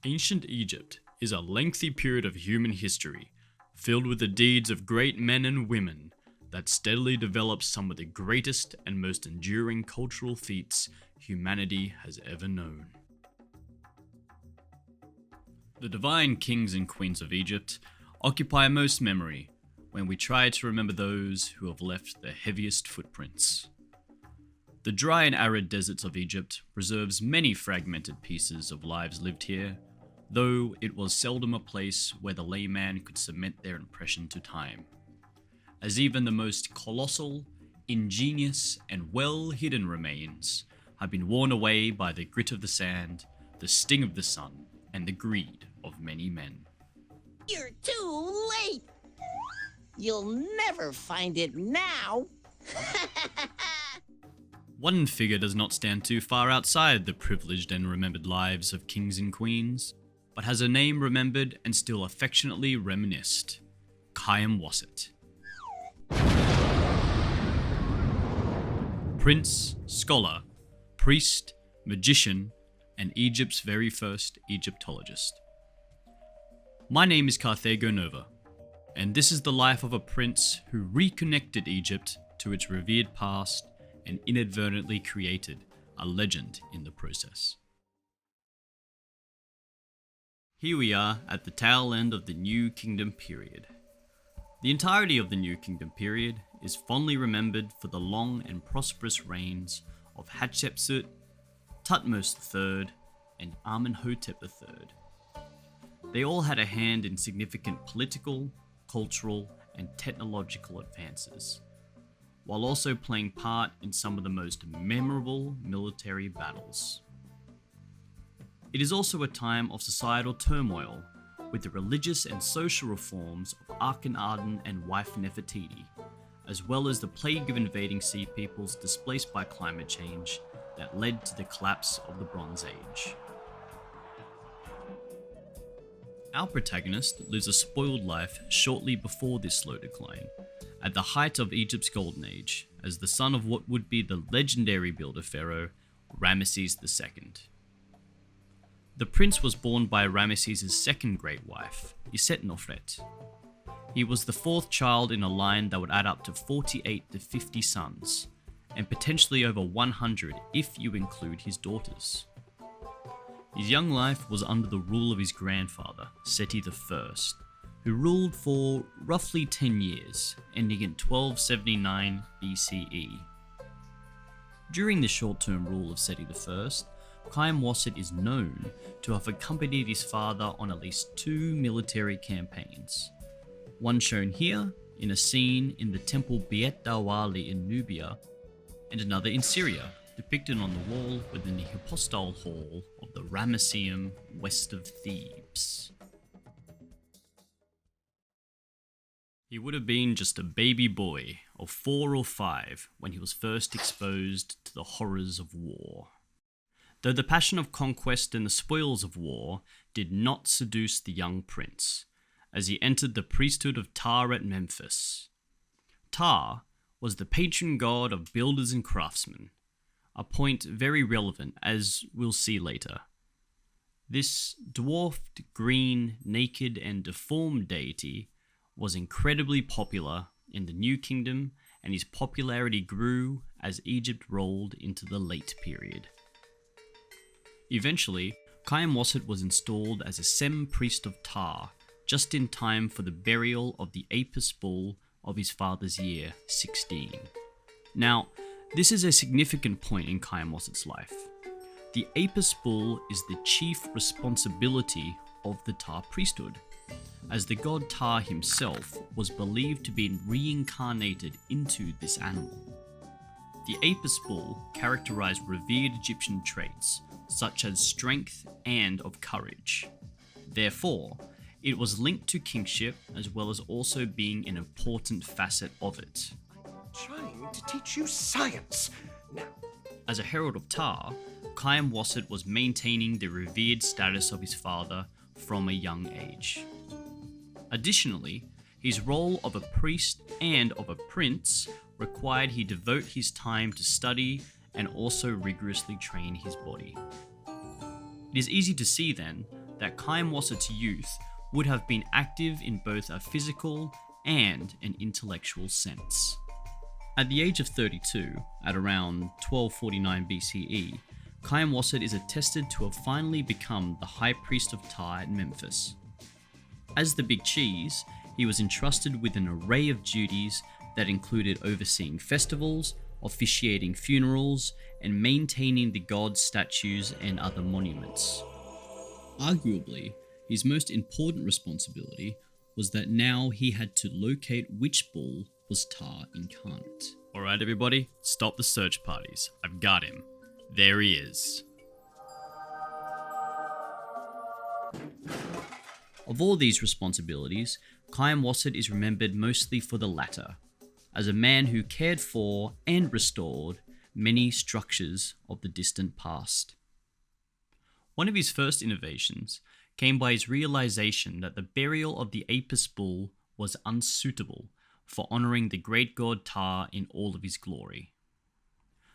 Ancient Egypt is a lengthy period of human history, filled with the deeds of great men and women that steadily developed some of the greatest and most enduring cultural feats humanity has ever known. The divine kings and queens of Egypt occupy most memory when we try to remember those who have left the heaviest footprints. The dry and arid deserts of Egypt preserves many fragmented pieces of lives lived here, though it was seldom a place where the layman could cement their impression to time, as even the most colossal, ingenious, and well-hidden remains have been worn away by the grit of the sand, the sting of the sun, and the greed of many men. You're too late! You'll never find it now! One figure does not stand too far outside the privileged and remembered lives of kings and queens, but has a name remembered and still affectionately reminisced: Khaemwaset. Prince, scholar, priest, magician, and Egypt's very first Egyptologist. My name is Nova, and this is the life of a prince who reconnected Egypt to its revered past and inadvertently created a legend in the process. Here we are at the tail end of the New Kingdom period. The entirety of the New Kingdom period is fondly remembered for the long and prosperous reigns of Hatshepsut, Thutmose III, and Amenhotep III. They all had a hand in significant political, cultural, and technological advances, while also playing part in some of the most memorable military battles. It is also a time of societal turmoil, with the religious and social reforms of Akhenaten and wife Nefertiti, as well as the plague of invading sea peoples displaced by climate change that led to the collapse of the Bronze Age. Our protagonist lives a spoiled life shortly before this slow decline, at the height of Egypt's Golden Age, as the son of what would be the legendary builder pharaoh, Ramesses II. The prince was born by Ramesses' second great wife, Isetnofret. He was the fourth child in a line that would add up to 48 to 50 sons, and potentially over 100 if you include his daughters. His young life was under the rule of his grandfather, Seti I, who ruled for roughly 10 years, ending in 1279 BCE. During the short-term rule of Seti I, Khaemwaset is known to have accompanied his father on at least 2 military campaigns. One shown here in a scene in the temple Beit Dawali in Nubia, and another in Syria, depicted on the wall within the Hypostyle Hall of the Ramesseum west of Thebes. He would have been just a baby boy of 4 or 5 when he was first exposed to the horrors of war. Though the passion of conquest and the spoils of war did not seduce the young prince, as he entered the priesthood of Ptah at Memphis. Ptah was the patron god of builders and craftsmen, a point very relevant as we'll see later. This dwarfed, green, naked, and deformed deity was incredibly popular in the New Kingdom, and his popularity grew as Egypt rolled into the late period. Eventually, Khaemwaset was installed as a Sem-priest of Ptah, just in time for the burial of the Apis bull of his father's year, 16. Now, this is a significant point in Khaemwaset's life. The Apis bull is the chief responsibility of the Ptah priesthood, as the god Ptah himself was believed to be reincarnated into this animal. The Apis bull characterized revered Egyptian traits, such as strength and of courage. Therefore, it was linked to kingship as well as also being an important facet of it. Trying to teach you science. Now, as a herald of Ptah, Khaemwaset was maintaining the revered status of his father from a young age. Additionally, his role of a priest and of a prince required he devote his time to study and also rigorously train his body. It is easy to see then that Khaemwaset's youth would have been active in both a physical and an intellectual sense. At the age of 32, at around 1249 BCE, Khaemwaset is attested to have finally become the High Priest of Ptah at Memphis. As the Big Cheese, he was entrusted with an array of duties that included overseeing festivals, officiating funerals, and maintaining the god's statues and other monuments. Arguably, his most important responsibility was that now he had to locate which bull was Ptah incarnate. Alright everybody, stop the search parties. I've got him. There he is. Of all these responsibilities, Khaemwaset is remembered mostly for the latter, as a man who cared for and restored many structures of the distant past. One of his first innovations came by his realization that the burial of the Apis bull was unsuitable for honoring the great god Ptah in all of his glory.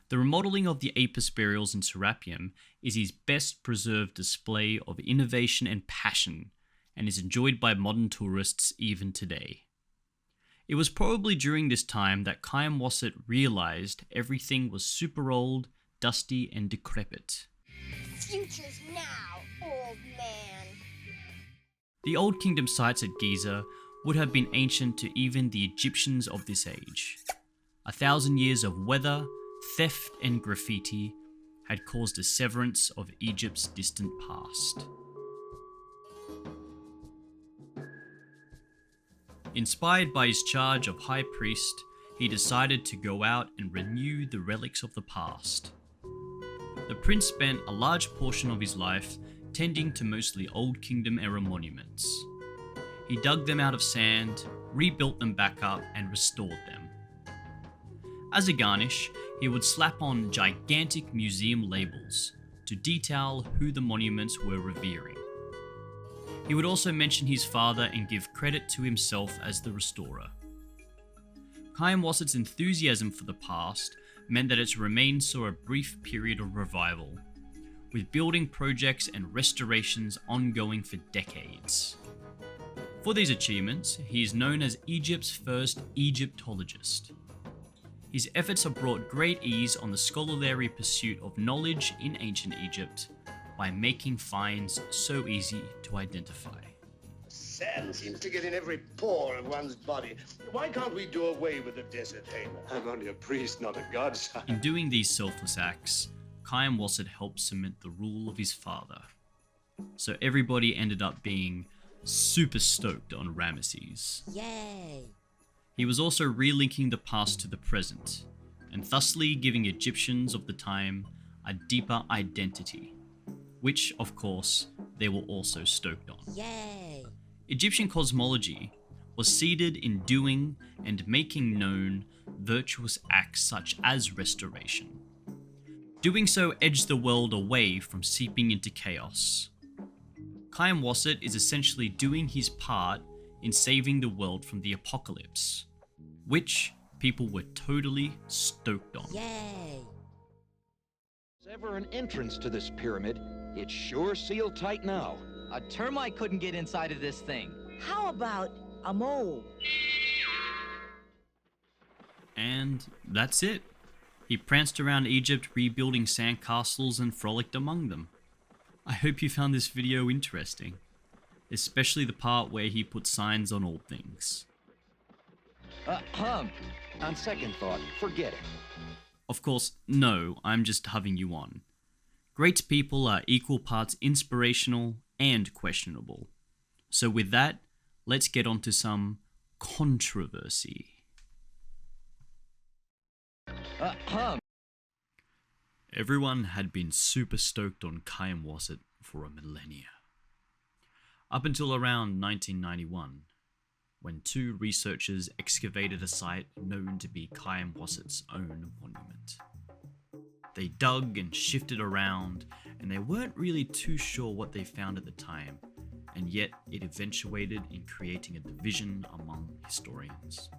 The remodeling of the Apis burials in Serapeum is his best preserved display of innovation and passion, and is enjoyed by modern tourists even today. It was probably during this time that Khaemwaset realized everything was super old, dusty, and decrepit. Future's now, old man. The Old Kingdom sites at Giza would have been ancient to even the Egyptians of this age. 1,000 years of weather, theft, and graffiti had caused a severance of Egypt's distant past. Inspired by his charge of High Priest, he decided to go out and renew the relics of the past. The prince spent a large portion of his life tending to mostly Old Kingdom era monuments. He dug them out of sand, rebuilt them back up, and restored them. As a garnish, he would slap on gigantic museum labels to detail who the monuments were revering. He would also mention his father and give credit to himself as the restorer. Khaemwaset's enthusiasm for the past meant that its remains saw a brief period of revival, with building projects and restorations ongoing for decades. For these achievements, he is known as Egypt's first Egyptologist. His efforts have brought great ease on the scholarly pursuit of knowledge in ancient Egypt by making finds so easy to identify. Sand seems to get in every pore of one's body. Why can't we do away with the desert, Hamer? I'm only a priest, not a god, son. In doing these selfless acts, Khaemwaset helped cement the rule of his father. So everybody ended up being super stoked on Ramesses. Yay! He was also relinking the past to the present, and thusly giving Egyptians of the time a deeper identity, which, of course, they were also stoked on. Yay! Egyptian cosmology was seated in doing and making known virtuous acts such as restoration. Doing so edged the world away from seeping into chaos. Khaemwaset is essentially doing his part in saving the world from the apocalypse, which people were totally stoked on. Yay! If there's ever an entrance to this pyramid, it's sure sealed tight now. A termite couldn't get inside of this thing. How about a mole? And that's it. He pranced around Egypt rebuilding sandcastles and frolicked among them. I hope you found this video interesting, especially the part where he put signs on all things. On second thought, forget it. Of course, no, I'm just having you on. Great people are equal parts inspirational and questionable. So with that, let's get on to some controversy. Everyone had been super stoked on Khaemwaset for a millennia. Up until around 1991, when two researchers excavated a site known to be Khaemwaset's own monument. They dug and shifted around, and they weren't really too sure what they found at the time, and yet it eventuated in creating a division among historians.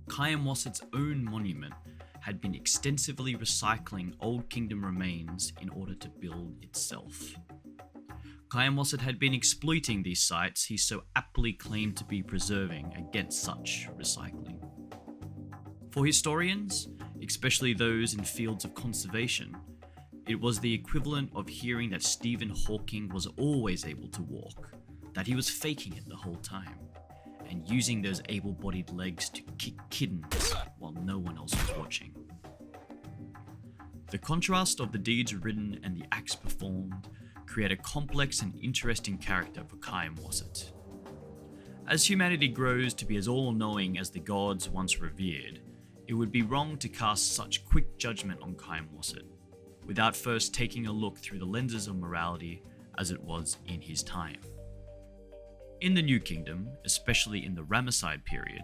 Khaemwaset's own monument had been extensively recycling Old Kingdom remains in order to build itself. Khaemwaset had been exploiting these sites he so aptly claimed to be preserving against such recycling. For historians, especially those in fields of conservation, it was the equivalent of hearing that Stephen Hawking was always able to walk, that he was faking it the whole time, and using those able-bodied legs to kick kittens while no one else was watching. The contrast of the deeds written and the acts performed create a complex and interesting character for Khaemwaset. As humanity grows to be as all-knowing as the gods once revered, it would be wrong to cast such quick judgment on Khaemwaset, without first taking a look through the lenses of morality as it was in his time. In the New Kingdom, especially in the Ramesside period,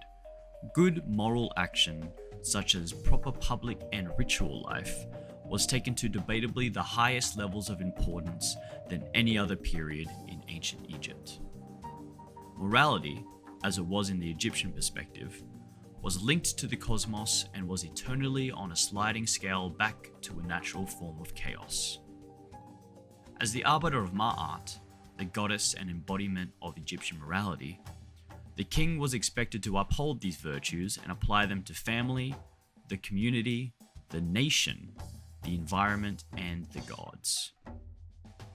good moral action, such as proper public and ritual life, was taken to debatably the highest levels of importance than any other period in ancient Egypt. Morality, as it was in the Egyptian perspective, was linked to the cosmos and was eternally on a sliding scale back to a natural form of chaos. As the arbiter of Ma'at, the goddess and embodiment of Egyptian morality, the king was expected to uphold these virtues and apply them to family, the community, the nation, the environment, and the gods.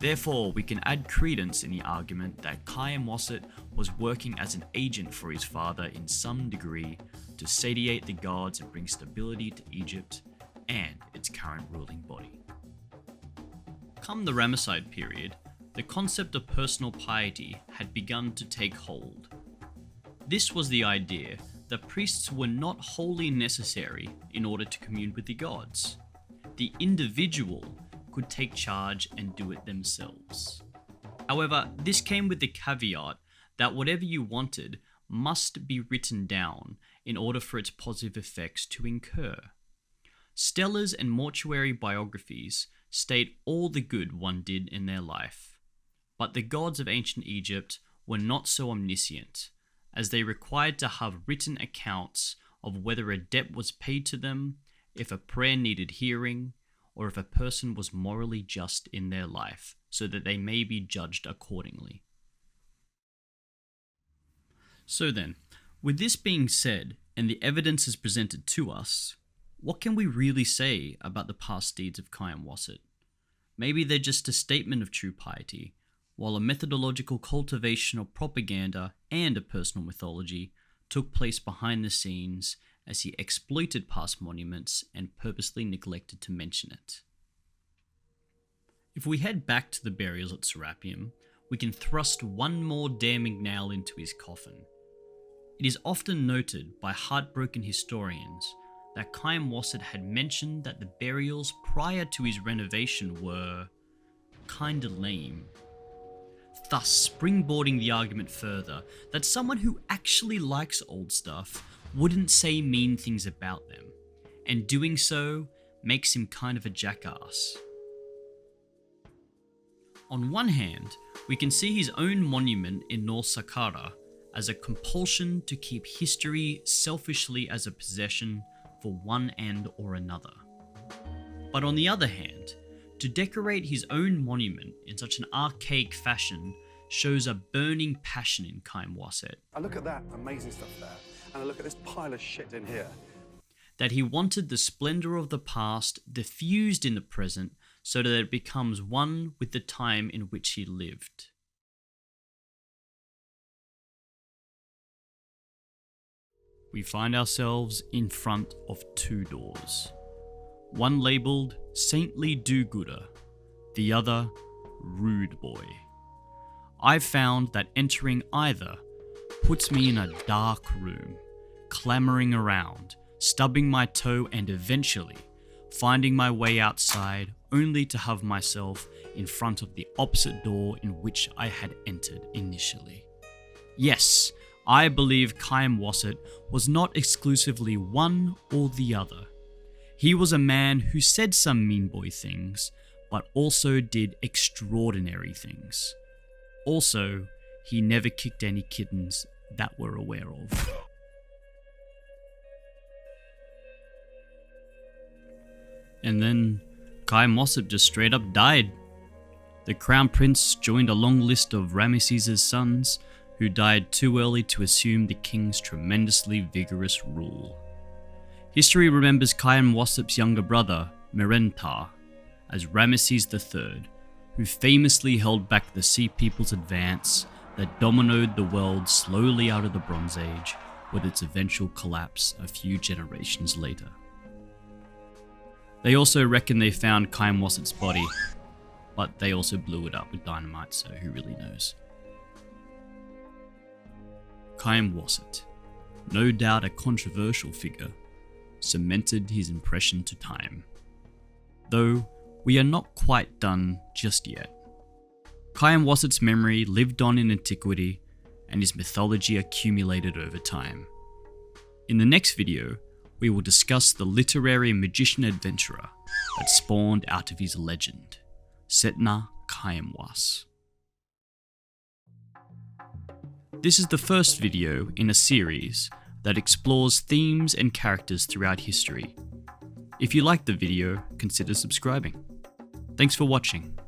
Therefore, we can add credence in the argument that Khaemwaset was working as an agent for his father in some degree to satiate the gods and bring stability to Egypt and its current ruling body. Come the Ramesside period, the concept of personal piety had begun to take hold. This was the idea that priests were not wholly necessary in order to commune with the gods. The individual could take charge and do it themselves. However, this came with the caveat that whatever you wanted must be written down in order for its positive effects to incur. Stellars and mortuary biographies state all the good one did in their life, but the gods of ancient Egypt were not so omniscient, as they required to have written accounts of whether a debt was paid to them, if a prayer needed hearing, or if a person was morally just in their life, so that they may be judged accordingly. So then, with this being said, and the evidence is presented to us, what can we really say about the past deeds of Khaemwaset? Maybe they're just a statement of true piety, while a methodological cultivation of propaganda and a personal mythology took place behind the scenes as he exploited past monuments and purposely neglected to mention it. If we head back to the burials at Serapeum, we can thrust one more damning nail into his coffin. It is often noted by heartbroken historians that Khaemwaset had mentioned that the burials prior to his renovation were kinda lame, thus springboarding the argument further that someone who actually likes old stuff wouldn't say mean things about them, and doing so makes him kind of a jackass. On one hand, we can see his own monument in Nor Saqqara as a compulsion to keep history selfishly as a possession for one end or another. But on the other hand, to decorate his own monument in such an archaic fashion shows a burning passion in Khaemwaset. I look at that amazing stuff there, and I look at this pile of shit in here. That he wanted the splendor of the past diffused in the present so that it becomes one with the time in which he lived. We find ourselves in front of two doors. One labelled Saintly Do-Gooder, the other Rude Boy. I've found that entering either puts me in a dark room, clamoring around, stubbing my toe and eventually finding my way outside only to have myself in front of the opposite door in which I had entered initially. Yes, I believe Khaemwaset was not exclusively one or the other. He was a man who said some mean boy things, but also did extraordinary things. Also, he never kicked any kittens that we're aware of. And then Khaemwaset just straight up died. The crown prince joined a long list of Ramesses' sons who died too early to assume the king's tremendously vigorous rule. History remembers Khaemwaset's younger brother, Merenptah, as Ramesses III, who famously held back the Sea People's advance that dominoed the world slowly out of the Bronze Age, with its eventual collapse a few generations later. They also reckon they found Khaemwaset's body, but they also blew it up with dynamite, so who really knows. Khaemwaset, no doubt a controversial figure, cemented his impression to time. Though we are not quite done just yet. Khaemwaset's memory lived on in antiquity, and his mythology accumulated over time. In the next video, we will discuss the literary magician adventurer that spawned out of his legend, Setna Khaemwas. This is the first video in a series that explores themes and characters throughout history. If you liked the video, consider subscribing. Thanks for watching.